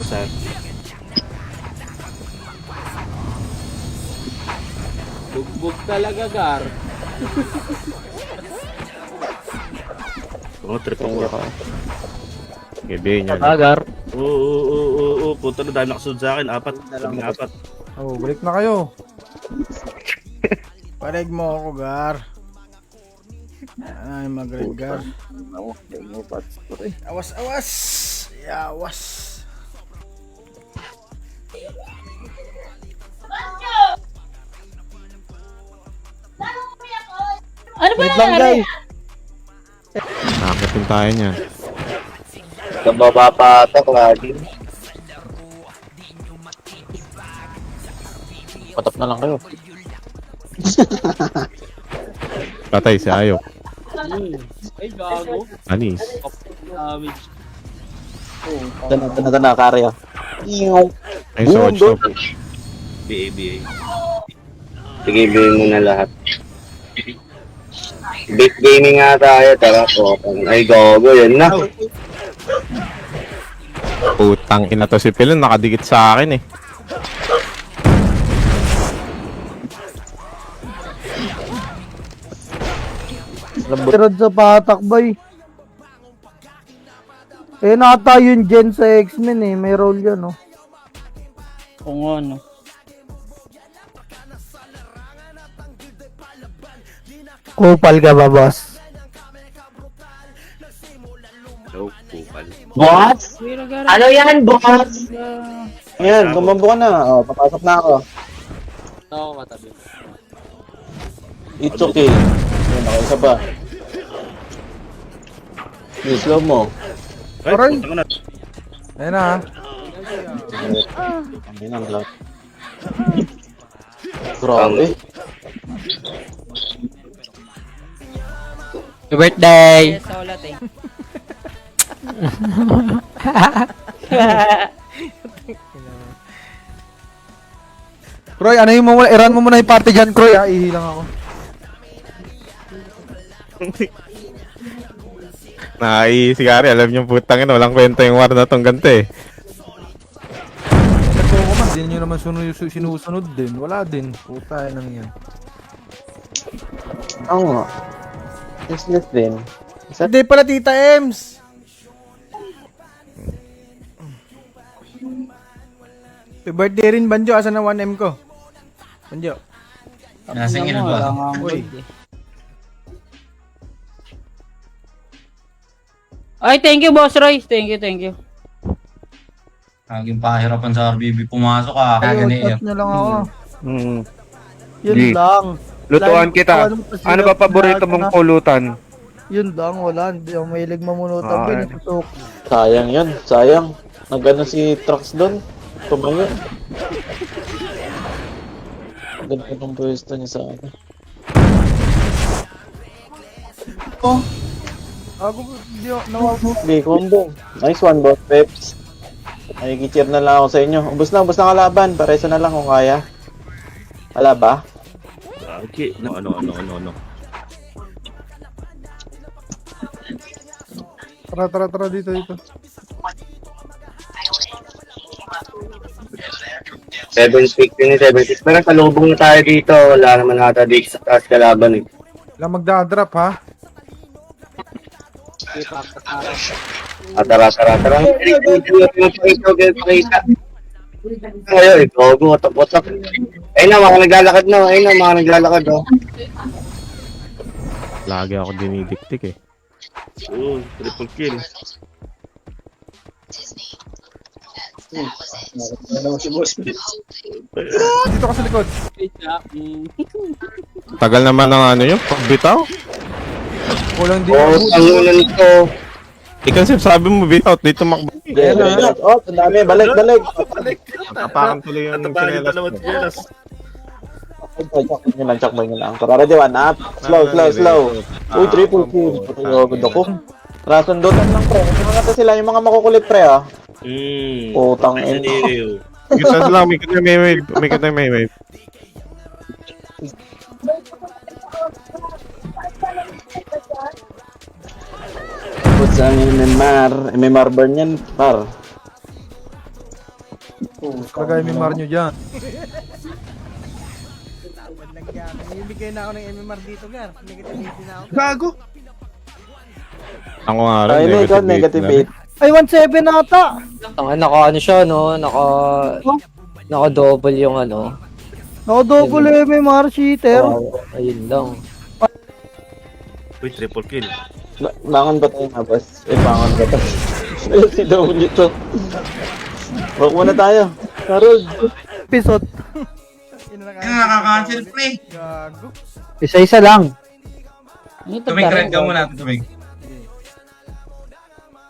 Saan? Bugbog talaga, Gar. Oo, trip ako. Gabi niyan. Agar. Oo. Punta na dahil nakasunod sa akin. Apat. Kaming apat. Oh, balik na kayo. Parig mo ako, Gar. Ay, mag-red, Gar. Awas! Yawas! Ano ba Wait lang, nangyari? guys. Nakakitin tayo niyan. Nababapatak lagi. Patap na lang kayo. Patay si Ayok. Ay, gago. Anis. Damage. Tana, karya. Ay, so watch to. BA. Sige, bilhin mo na lahat. Big gaming nga tayo, tara po. Ay, gogo, yun na. Putang ina to si Pilon. Nakadikit sa akin eh. Tirad sa patak, boy. Eh, nata yung Gen sa X-Men eh. May role yan, oh. Kung ano. Kupal ka ba, boss? Joke, kupal. Boss? Pero Gar. Ano yan, boss? Ayan, gumambo ka na. O, papasok na ako. Ako katabi. It's okay. Ayan, nakaisa pa. Slow mo. Ay, Aray! punta ka na. Ayan na, ha? Ayan ang lahat. Grabe. Happy birthday! Yes, sa ulat eh. Croy, ano yung mo muna? I-run mo muna yung party dyan, Croy, ha? Ihilang ako. Si Gary, alam niyo putang ina. Walang kwenta yung war na tong ganito eh. Nagko ko man, din nyo naman sinusunod din. Wala din. Puta, yan yan. Oo nga. Useless din. Hindi pala, Tita Ems! Happy birthday rin, Banjo. Asan na 1M ko? Banjo. Nasingil ba? Uy. Ay, thank you, Boss Roy. Thank you. Laging pahirapan sa RBB pumasok ah. Ayun, Kagani chat nyo lang ako. Hmm. Yun Di. lang. Lutuan kita. Ano ba paborito mong pulutan? Yun lang, wala. Hindi ako mahilig mamunutan. Ah, Pinasusok. Sayang yun, sayang. Nagano si Trax doon. Tumayo. Ganda ng pwesto niya sa akin. Ako, hindi ako, nawag mo. Sige, combo. Nice one, boss Peps. Ay, cheer na lang ako sa inyo. Ubus na kalaban. Paresa na lang kung kaya. Wala ba? Okay. Ano. Tara, dito. 7-6 yun, 7-6. Pero kalubong na tayo dito. Wala naman nata dito sa taas kalaban eh. Lang magdadrop, ha? Tara. Ayun, gogo, watak. Ayun na, mga naglalakad oh. Lagi ako dinidiktik eh. Oo, triple kill. Dito ka sa likod. Tagal naman ng ano yun, pagbitaw. Kulang din. Tangunan ko. Ikaw sabi mo bitaw, dito makbo. Oh, ang dami, balik. Nakapakan tuloy yung Nataparin chinelas pa naman mo. chinelas. Chakboy nyo lang. Tara, Diwan, up. Slow. Uy, triple kill. Patayagod ako. Rasundutan lang, pre. Mga sila, yung mga makukulit, pre, ah. Putang ina. Senil. Gitas lang, may katay may wave. Putang ina, MMR burn yan, par. Kagaya may mar nyo dyan. Bibigay na ako ng MMR dito, Gar. Negative 80 na ako. Gago. Ako nga Ay, rin, ikaw, negative 8. Ay, 1.7 na ata. Naka ano siya, no? Naka-double yung ano. Ako double MMR cheater. Ayun lang. Uy, triple kill. Bangon ba tayo nga, boss? Bangon ba tayo? Ayun, si W to. Walk muna tayo. Harold. Episode. Nakaka-cancel pre. Gago. Isa-isa lang. Ano ito, Tumig, pare? red ka muna. Tumig.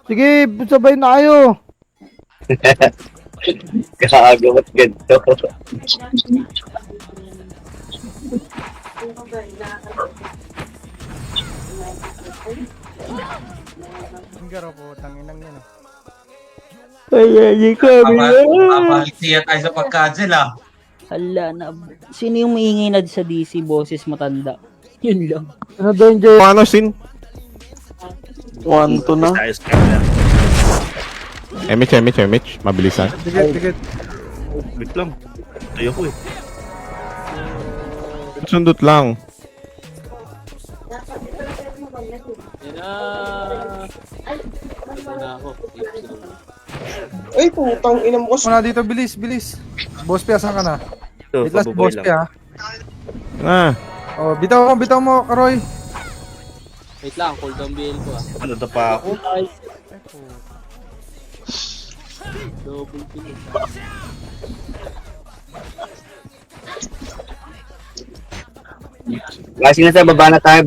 Sige, sabay na kayo. Kagawat ganito. Ang garo po, tanginang yan. Ay, Papaliksiya tayo sa pagkancel ah. Hala na. Sino yung maingay na sa DC boses matanda? Yun lang. Ano doon, Jay? Ano, sin? 1-2 na. Ayos ka na. MH. Mabilisan. Tigit. Wait lang. Tayo ko eh. Sundot lang. Yan na. Yan na ako. Ay, putang ina mo. Muna dito, bilis. Boss P, asan ka na? Ito, Wait last, pabuboy Boss P, lang. ha? Ah, Oh, bitaw mo, Karoy. Wait lang, cooldown BL ko ah. Ano na pa ako? Double kill. Kasi nasa baba na tayo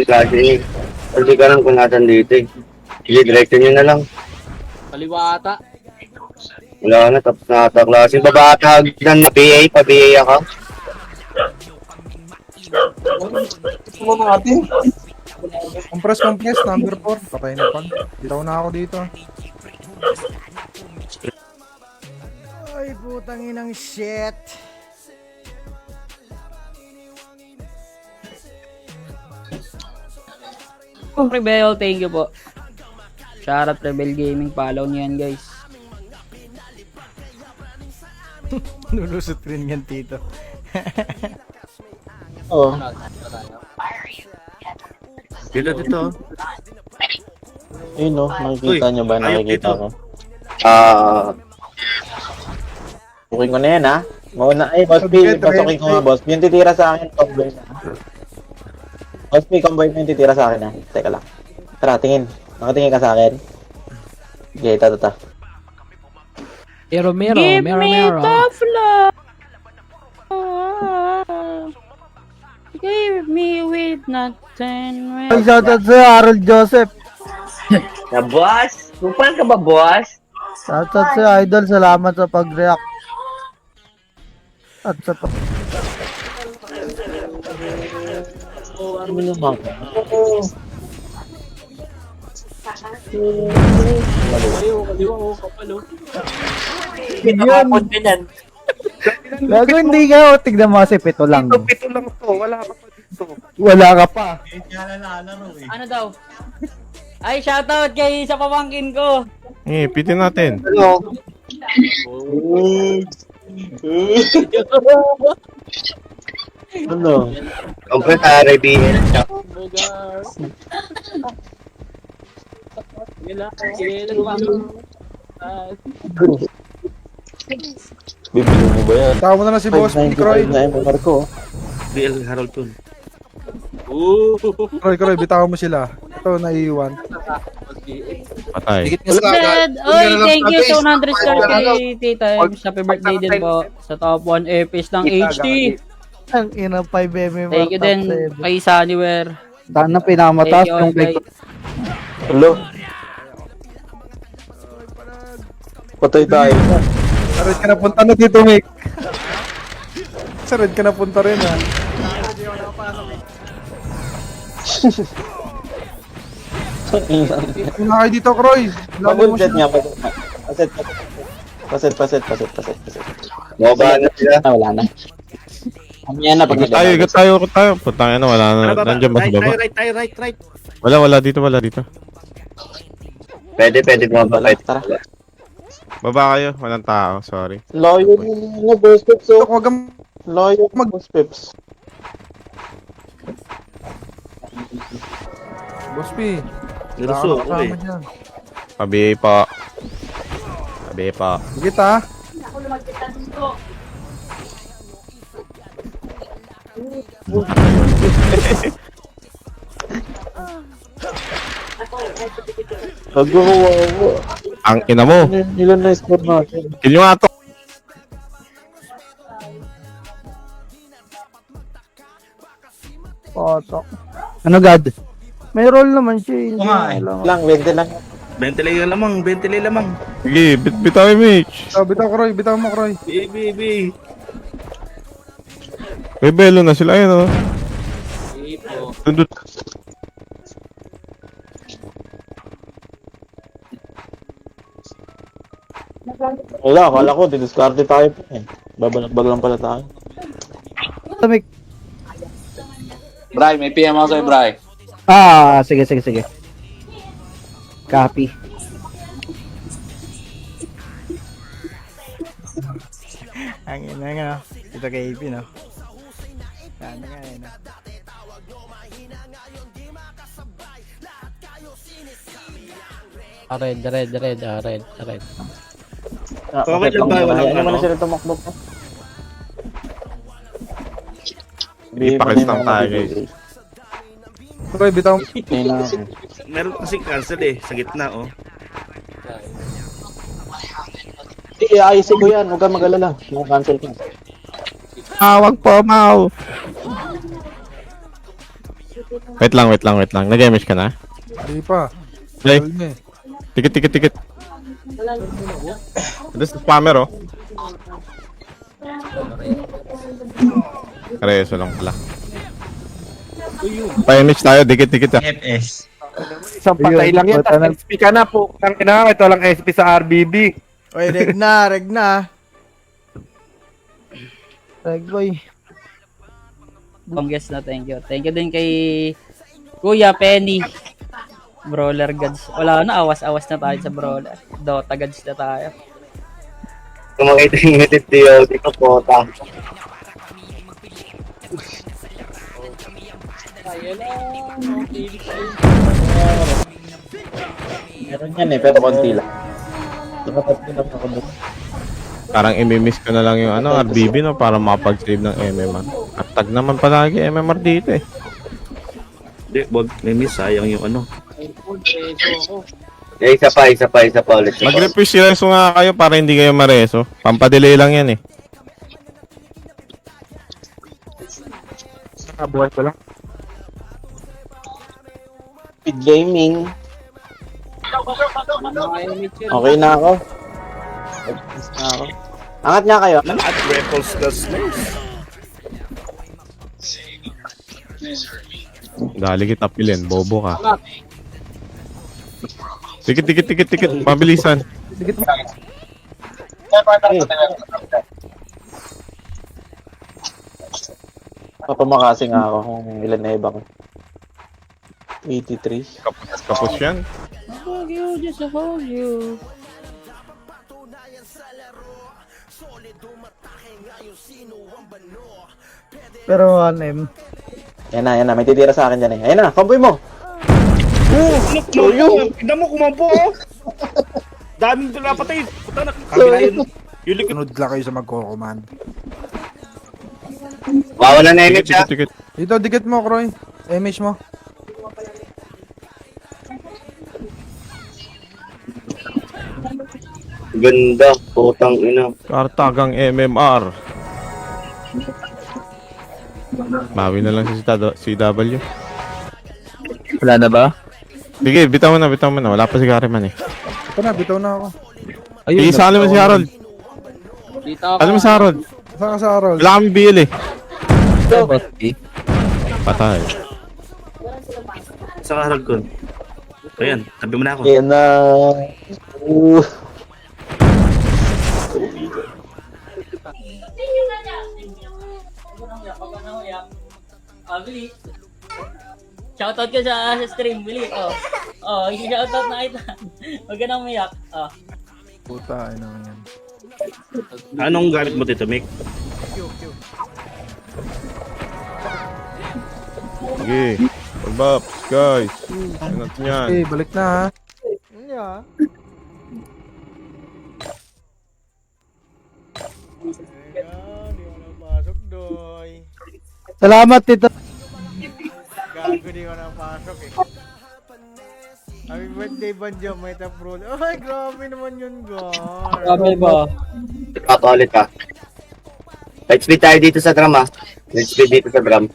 kasi. Hindi ka lang kung nasan dito eh. Sige, direction nyo na lang. Kaliwa ata. Wala na, tapos na ata klase. Baba ata hagdan na pa-BA ako. Compress, number 4. Patay na pag. Bitaw na ako dito. Ay, putang inang shit. Rebel, thank you po. Shoutout Rebel Gaming. Follow niyo yan, guys. Lulusot rin yan, Tito. Oo. Ano, tayo. Dito. Ayun, no. Nakikita Uy, nyo ba? ayok Nakikita dito. ko. Bukin ko na yan, ha? Mauna. Ay, Boss P, pasukin ko nga, Boss P. Yung titira sa akin, comboy na. Boss P, comboy na yung titira sa akin, ha? Teka lang. Tara, tingin. Nakatingin ka sa akin. Okay, ito. Give me tough love. Give me with nothing. Ay, shoutout sa'yo, Harold Joseph. Na boss? Kupan ka ba boss? Shoutout sa'yo, Idol. Salamat sa pag-react. At sa pag... Ano naman? Kaliwa ko, kapalo. Gago, hindi ka. O, tignan mo kasi pito lang. Pito lang to. Wala ka pa dito. Wala ka pa. Ano daw? Ay, shoutout kay sa pamangkin ko. pitin natin. Ano? Kumpre tayo BA. Bogar. Gila pa. Bibili mo ba yan? Tawa mo na lang si Boss P, Kroy. 5.95 na yung pamar ko. BL Harold Kun. Kroy, bitaw mo sila. Ito, naiiwan. Patay. Dad, oy, thank you sa 100 star kay Tita Ems. Happy birthday din po sa top 1 airpiece ng HT. Ang ina 5 MMR. Thank you din kay Sunnywear. Sana pinamataas Thank you, yung guys. Hello? Patay tayo. Sa red ka napunta na dito, Mick. Sa red ka napunta rin, ha. Una kayo dito, Kroy. Lalo mo Paset siya. nga. Paset. Mababa na sila. Wala na. Yan na pag Ikot tayo. Putang ina, wala na. Ano ba? Nandiyan ba sa baba? Right. Wala dito. Pwede bumaba. Tara. Baba kayo, walang tao, sorry. Loyo yung boss pips, oh. Huwag kang Loyo yung boss pips. Boss P. Niruso ako eh. Pabi po. Pabi po. Sige ta. Nagwawawa. Ang ina mo. Ilan na score natin? Kill nyo nga to. Potok. Ano God? May roll naman siya. Hindi Kumain. alam. Lang, 20 lang. 20 lang lamang, 20 lang lamang. Sige, bitaw yung Mitch. Oh, bitaw ko Roy, bitaw mo Roy. Baby. May belo na sila, ayun oh. Ipo. Tundot. Wala, akala ko, didiscarte tayo pa eh. Babalagbag lang pala tayo. Tamik. Bray, may PM ako sa'yo, Bray. Ah, sige. Copy. Ang ina nga. Ito kay AP, no? Sana nga, no? Red. Okay lang ba? Walang Ano mo na ano? sila tumakbo pa? Ipakis lang tayo, guys. Roy, bitaw. Meron kasi cancel eh, sa gitna oh. Sige, ayusin ko yan. Huwag kang mag-alala. Cancel ka. Wag po, Mau. Wait lang. Nag-damage ka na? Hindi pa. Jay, Roll niya eh. tikit. This is spammer, oh. Kareso lang pala. Pa-image tayo, dikit ah. FS. Isang patay lang yan. Tapos SP ka na po. Ang ina, ito lang SP sa RBB. Oy, reg na. Reg boy. Congrats na, thank you. Thank you din kay Kuya Penny. Brawler gods. Wala na, awas-awas na tayo sa brawler. Dota gods na tayo. Kung makita yung ngitip diyo, di ka pota. Kaya lang. Meron yan eh, pero konti lang. Nakatatlo lang ako doon. Parang imimiss ko na lang yung RBB, no, para makapag-save ng MMR. At tag naman palagi MMR dito eh. Hindi, wag, may miss, sayang yung ano. Eh, isa pa ulit. Mag-refresh reso nga kayo para hindi kayo mareso. Pampadelay lang yan eh. Buhay ko lang. Speed gaming. Okay na ako. Advance na ako. Angat niya kayo. Ano at Repples Gas Nice. Dali kita pilin, bobo ka. Tikit. Pabilisan. Papamakasi nga ako kung ilan na iba ko. 83. Kapos yan. Fuck you, just a fuck you. Pero 1M. Yan na. May titira sa akin dyan eh. Ayan na, comboy mo. Tignan mo, kumampo oh! Daming doon napatay. Puta na, kabila yun. Yung likod. Sunod lang kayo sa magko-command. Wawala na image ha. Tikit. Dito, dikit mo, Roy. Image mo. Ganda, putang ina. Kartagang MMR. Bawi na lang si CW. Wala na ba? Sige, bitaw mo na. Wala pa si Gariman eh. Ito na, bitaw na ako. Sige, sali mo si Harold. Dito ako. Alam mo si Harold. Saan ka sa Harold? Wala kami BL eh. Patay. Sa Harold ko. Ayan, tabi mo na ako. Ayan na. Shoutout ka sa stream, Billy. Oh, shoutout na kita. Huwag ka nang umiyak. Oh. Puta, ano yan. Anong gamit mo dito, Mick? Sige. Pag-bops, guys. Ano natin yan? Okay, balik na ha. Yeah. Ayan, di ko napasok, Doy. Salamat, Tito. Gago, di ko napasok eh. Happy birthday, Banjo, may taprol. Ay, grabe naman yun, God. Grabe ba? Papalit ka. Light speed tayo dito sa drum, ha? Light speed dito sa drum.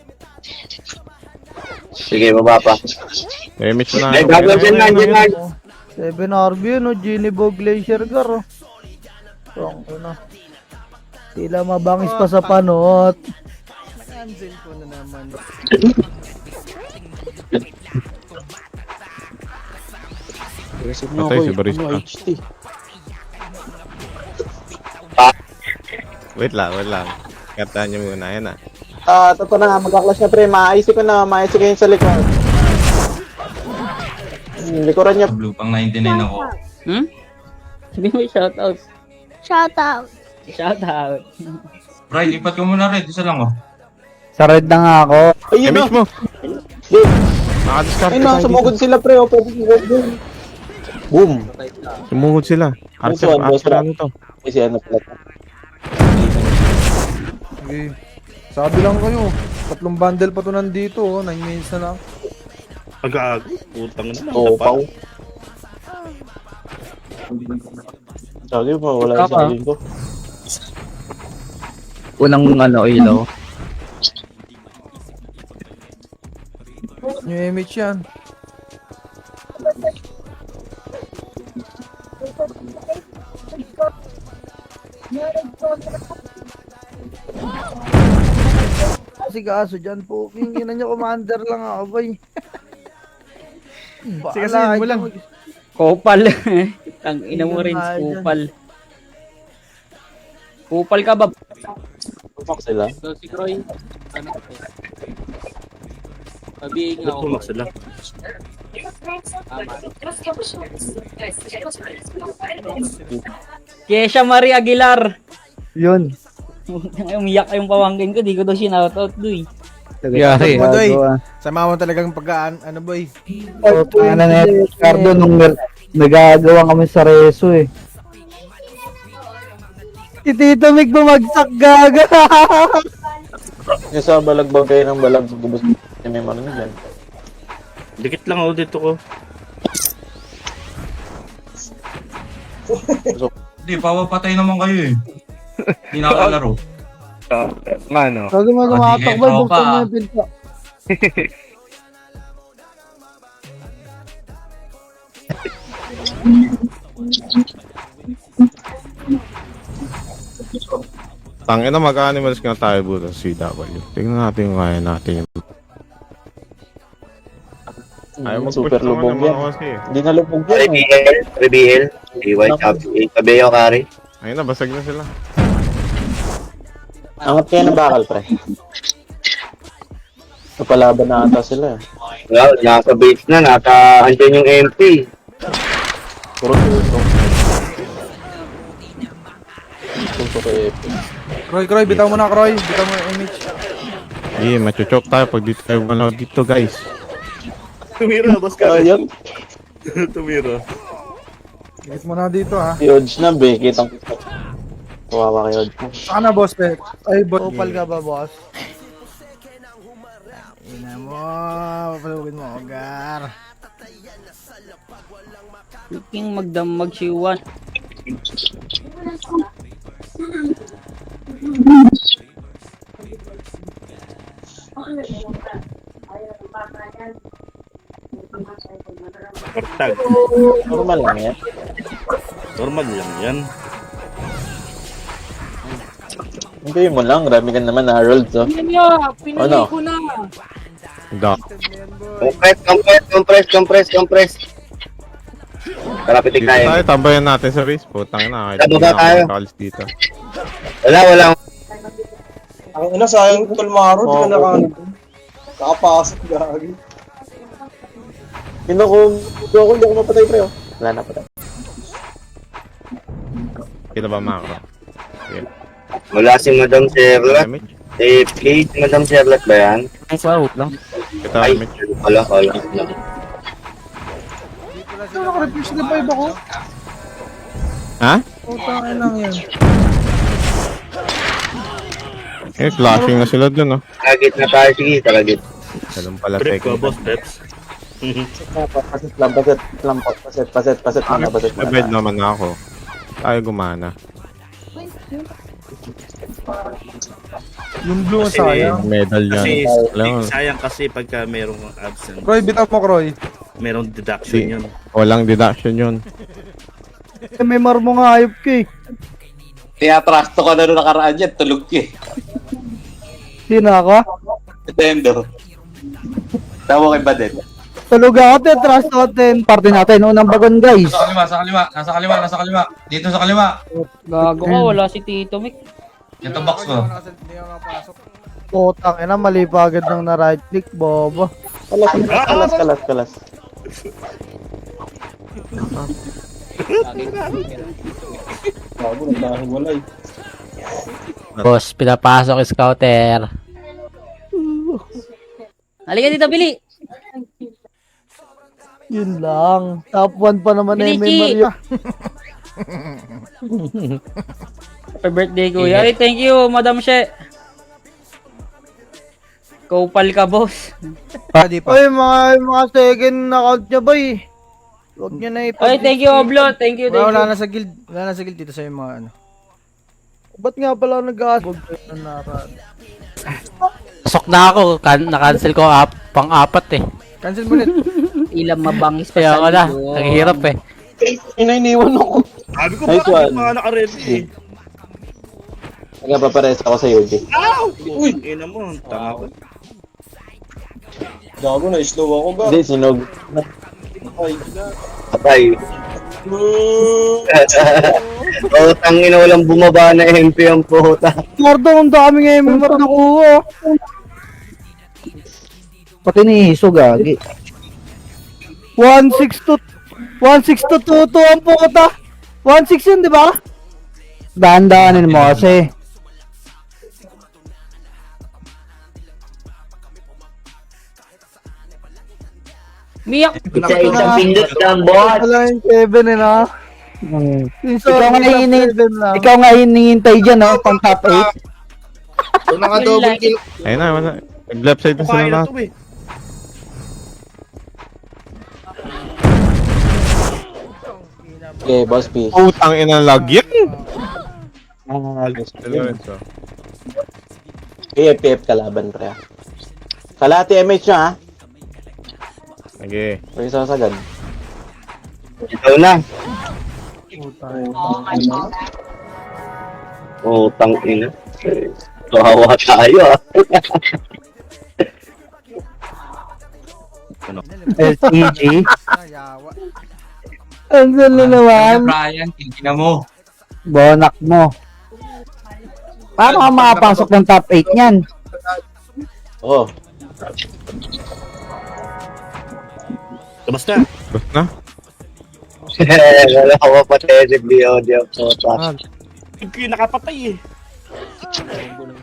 Sige, baba pa. Damage na. Ay, gagawin dyan na, dyan na. 7RB yun, no? Ginibog Glacier Gar, oh. Ano? Tila mabangis pa sa panot. Cancel ko na naman. Patay si Barista. Wait lang. Kataan niyo muna, yan ah. Totoo na nga, magka-clash na pre. Maayos ko yun sa likod. Likuran niya. Blue, pang 99 ako. Hmm? Sabi mo shoutout. Shoutout. Shoutout. Bray, lipat ko muna red. Isa lang, oh. Sa red na nga ako. Ayun na. Damage mo. Nakadiscard Ayun ka na, tayo sumugod dito. sila pre. O, pwede sumugod. Boom. Sumugod sila. Boss one, boss Archer one. ano to? Kasi ano pala. Okay. Sabi lang kayo. 3 bundle pa to nandito, oh. 9 minutes na lang. Pag utang na lang. Oo, pao. Sabi mo, wala yung sabihin ko. Unang ilaw. New image yan. Kasi kaso dyan po, hindi na nyo commander lang ako, boy. Sige, mo lang. Kupal. Ang ina mo rin, kupal. Kupal ka ba? Fuck sila. So, si Croy, ano? Sabihin nga ako. Tumak sila. Kesha Marie Aguilar. Yun. Umiyak yung pamangkin ko, di ko daw sinoutout doy. Yari. Mo, Doy. Sama mo talagang pagkaan, ano, boy? Ano na yan, Ricardo, nung nagagawa kami sa reso eh. Si Tito Mick bumagsak gaga. Yung sa balagbag kayo ng balag, gubos may marami dyan. Dikit lang ako dito ko. Hindi, papapatay naman kayo eh. Hindi nakakalaro. Nga no. Sabi mo gumatak ba, sige, buksan mo pa. yung pinto. Tangina mag-animals nga tayo buto sa CW. Tingnan natin yung kaya natin yung... Ayaw mag-push Super naman lubog naman yan. ako kasi. Hindi na lubog yan eh. Reveal. DY, Cabello, Kari. Ayun na, basag na sila. Angat kayo ng bakal pre. Napalaban na ata sila eh. Well, nasa base na, andyan yung MP. Puro tuto. Tuto kay Epi. Croy, bitaw mo na, Croy. Bitaw mo yung image. Eh, machuchok tayo pag dito tayo malaw dito, guys. Tumira, boss ka. Ayun. Tumira. Ikit mo na dito, ha. Si Odge na be, kitang kawawa kay Odge. Saka na, boss, pe. Ay, opal ka ba, boss? Ina mo, papalugin mo, Gar. Speaking magdamag si Juan. Kartag. Normal lang yan. Normal lang yan. Hindi mo lang, rami ka naman na Harold, so. Ano? Da. Compress. Karapitig Dito tayo. tayo, tambayan natin sa base. Putang na, kahit hindi Baba na tayo. ako makalis dito. Wala. Ang ina, sayang Kalmaro, di ka nakapasok gagi. Hindi ako mapatay pre, oh. Wala na patay. Kita ba macro? Okay. Wala si Madam Sherlock. Damage. AFK, si Madam Sherlock ba yan? Kita Ay, damage. wala. Dito lang sila. Naka-refresh na 5 ako. Ha? Putang ina yan. Eh, clashing na sila dun, oh. Target na tayo. Sige, target. Ganun pala, Trip ko, second. boss, Peps. Paset muna, paset muna. Nabed naman ako. Tayo gumana. Yung blue Kasi- sayang. Medal yan. Kasi Alam mo, sayang kasi pagka merong absent, Croy, bitaw mo, Croy. merong deduction yun. walang deduction yun. May marmo nga hayop ka eh. Tiyatrasto ka na nung nakaraan yan, tulog ka eh. Sino ako? Nintendo. Tawa kay Badet. Tulog ako, tetras natin. Parte natin, unang bagon guys. Nasa kaliwa. Dito sa kaliwa. Gago ka, wala si Tito Mick. Ito box ko. Hindi ako nakapasok. Putang ina, mali pa agad ng na right click, bobo. Kalas. Boss, pinapasok scouter. Halika dito, Billy. Yun lang. Top 1 pa naman na Bilichi. Mario. Happy birthday, kuya. Ay, thank you, Madam She. Kaupal ka, boss. Di pa. Ay, mga second account niya ba eh. Huwag niyo na Ay, thank you, Oblot. Thank you, thank Wala you. na sa guild. Wala na sa guild dito sa yung mga ano. Ba't nga pala nag-aasbog na naran? Pasok na ako. Na-cancel ko pang-apat eh. Cancel mo ulit. Ilang mabangis pa sa na. Naghihirap eh. Iniwan ako. Sabi ko, Nice bakit one. yung mga naka-ready eh? Nagpapares ako sa UD. Uy! Ina mo, tanga ko. Hindi, sinog. Patay. Tangina, walang bumaba na MP ang puta. Mardo, ang dami nga yung memory nakuha. Pati ni Hiso, gagi. 162 ang puta. 16 yun, di ba? Dahan-dahanin mo kasi. Miyak. Isang pindot lang, boss. Wala yung 7 eh, no? Ikaw nga hinihintay dyan, no? Pang top 8. Double kill. Ayun na, wala. Nag-left side na sila Kukain na lahat. to eh. Okay, boss P. Putang ina lag yan. PFPF kalaban, pre. Kalahati MH nyo, ha? Sige. Pwede sasagad. Ikaw na. Oh, tangina. Kawawa tayo, ah. LTG. Yawa. Andiyan na naman. Brian, tingnan mo. Bonak mo. Paano ka makapasok ng top 8 niyan? Oh, Labas na. Basta na. Wala ko pathetic di audio, puta. Yung nakapatay eh.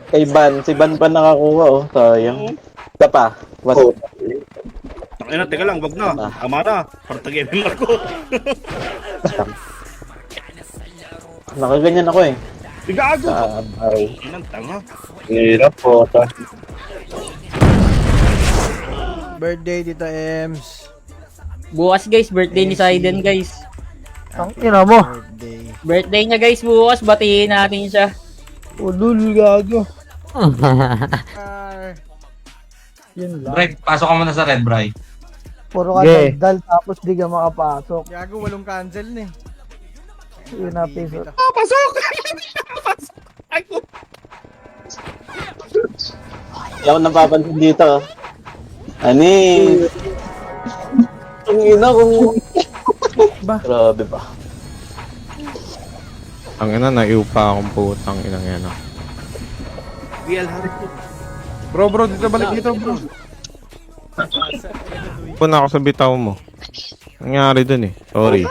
kay Ban. Si Ban pa nakakuha, oh. Sayang. Isa pa. Was, Oh. Ina, teka lang, wag na. Ama na. Para tag-MMR ko. nakaganyan ako eh. Bigago. Araw. Inang tanga. Hirap, puta. Birthday, Tita Ems. Bukas guys, birthday ni Saiden guys. Ang ina mo. Birthday. Birthday niya guys bukas, batiin natin siya. Ulul, gago. Yun lang. Bray, pasok ka muna sa red, Bray. Puro ka Yeah. daldal tapos di ka makapasok. Gago, walong cancel na eh. Yun na piso. Hindi ako napapansin dito, oh. Ani. Ang ina kung... Grabe ba? Ang ina, naiupa akong putang inang yan. ah. Bro, dito balik dito, bro. Puna ako sa bitaw mo. Nangyari dun eh. Sorry.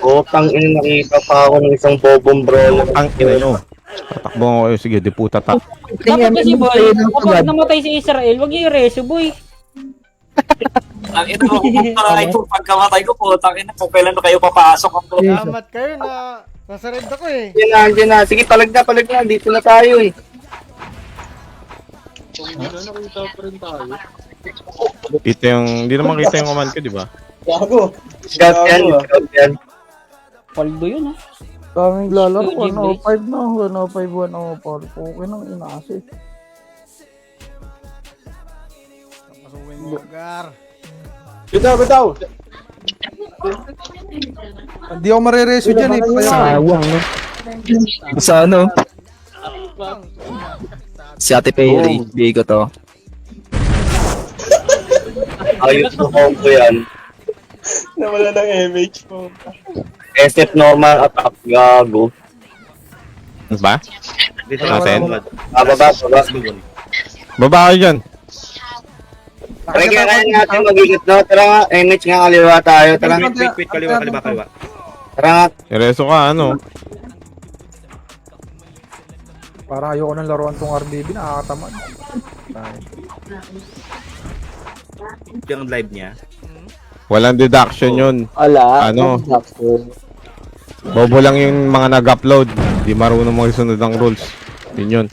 Putang ina, nakita pa ako ng isang bobong brawler. Ang ina nyo. Tatakbo ko kayo. Sige, di puta ta. Dapat kasi boy, kapag namatay si Israel, wag yung reso boy. Ang ina ko, ito, pagkamatay ko po, tangin na, kung kailan na kayo papasok ang Salamat kayo na nasa red ako eh. Diyan na. Sige, palag na. Dito na tayo eh. Kita yung, hindi naman kita yung command ko, di ba? Scout yan. Paldo yun ha. Daming lalaro, Gym 105 na, 105, 104. Okay nang inaasi. Pasukin mo, Gar. Bitaw. Hindi ako marireso dyan eh. Sayang, no? Sa ano? Si Ate Perry, bigay ko to. Ayos na combo yan. Nawala ng MH mo. SF normal attack, gago. Ano ba? Natin? Baba. Baba kayo dyan. Tara, kaya natin mag-ingat, no? Tara nga, MH nga, kaliwa tayo. Tara nga. Wait, kaliwa. Tara nga. Reso ka, ano? Parang ayoko ng laruan tong RBB, nakakatamad. Yung live niya. Walang deduction yun. Ala, Ano? Bobo lang yung mga nag-upload. Di marunong magsunod ng rules. Yun yun.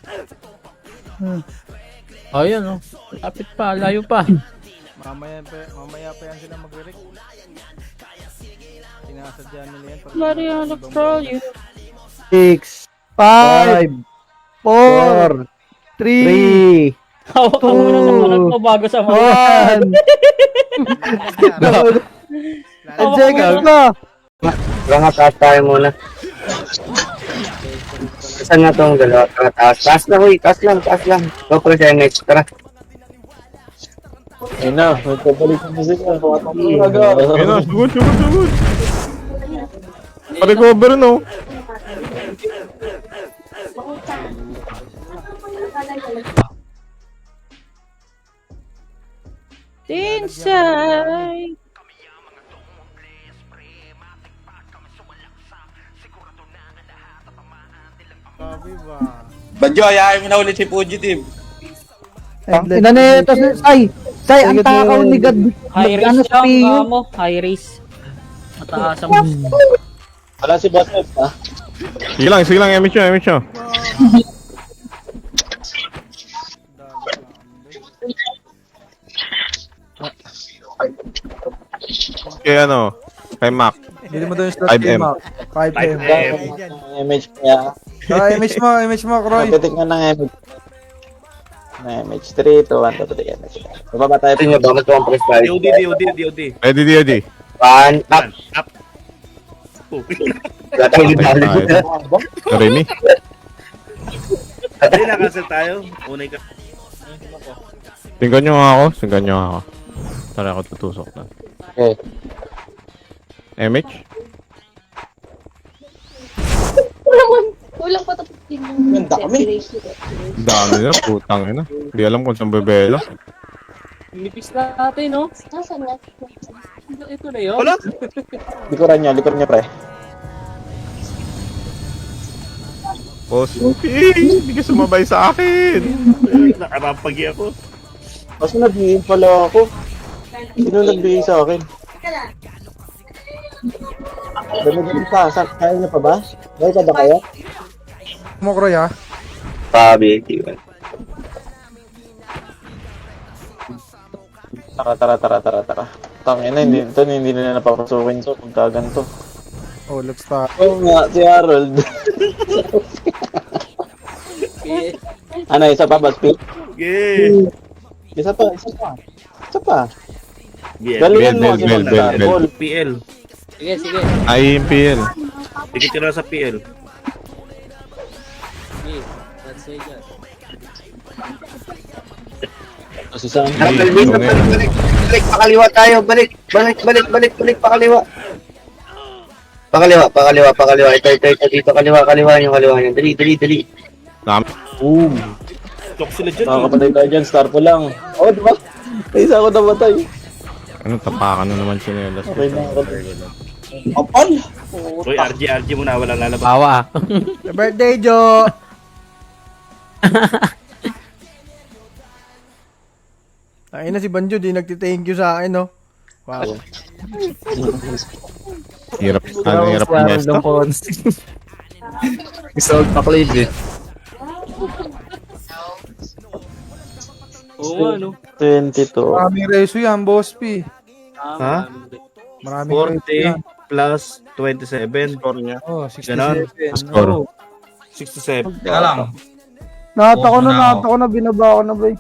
Ayun oh. Lapit pa, layo pa. Mamaya pa yan sila mag-rec. Sinasadya nila yan. Bloody electro you. 6, 5, 4, 3, Hawak ka muna sa manag mo bago sa mga. 1. 10 seconds na. Tara nga, taas tayo muna. Saan nga itong dalawa? Tara, taas. Taas na, huy. Taas lang. Go for the MH. Tara. Ayun na, magpapalik na sila. Ayun na, sugod. Pa-recover, no? Inside. Sabi ba? Badyo, ayahin mo na ulit si Fugitive. Ina na ito, Say, ang takaw ni God. High Ano risk sa lang PU? mo, high risk. Mataas ang Wala si Boss F, ha? Sige lang, MH nyo. Kay ano, kay Mac. Bili mo doon yung slot 5M. kay Mac. 5M. MH kaya. Image mo, Kroy. Titik nga ng MH. Na MH 3 to 1 to 3 MH. Bababa tayo. Ito nyo ba? Ito ang press tayo. DOD. Ready. Pan, up. Up. Wala tayong dali. Remy. Hindi na cancel tayo. Unay ka. Tingnan nyo nga ako. Tara ako tutusok na. Okay. MH? Kulang pa tapos din Ang dami. Dami na, putang ina. Hindi alam kung saan bebelo. nipis natin, no? Nasaan na? Ito na yun. Wala. Likuran nyo, pre. Boss, hindi ka sumabay sa akin. Nakarampagi ako. Kasi nag-iin pala ako. Sino nagbigay sa akin? Dami pa. Kaya niyo pa ba? Kaya ka ba kayo? Mo, Kroy, ha? Sabi. Tara. Tangina, hindi na napapasukin to pagka ganito. Oh, let's start. Oo nga, si Harold. Ano, isa pa ba, Speed? Yeah. Isa pa. Yeah. Galingan mo kasi Bell. mag-ball. PL. Sige. Ay, yung PL. Tikit na sa PL. Let's say that. Kasi saan? Balik, pakaliwa tayo. Balik, pakaliwa. Pakaliwa. Ito, dito, kaliwa nyo. Dali. Boom. Tok sila dyan. Nakakapatay tayo dyan, star po lang. Oh, diba? Isa ako namatay. Ano, tapakan na naman sinelas. Okay na ako. Kapal. Uy, RG muna, walang lalabas. Bawa ah. Happy birthday, Jo! Ay na si Banjo, di nagti-thank you sa akin, no? Wow. Hirap, hirap niya ito. Isold pa Clave eh. Oo nga, no? 22. Maraming reso yan, Boss P. Ha? Maraming reso 40 yan. plus 27. Oh, Ganon. 67. Score. Oh. 67. Teka lang. Nata ko na, binaba ko na, bay.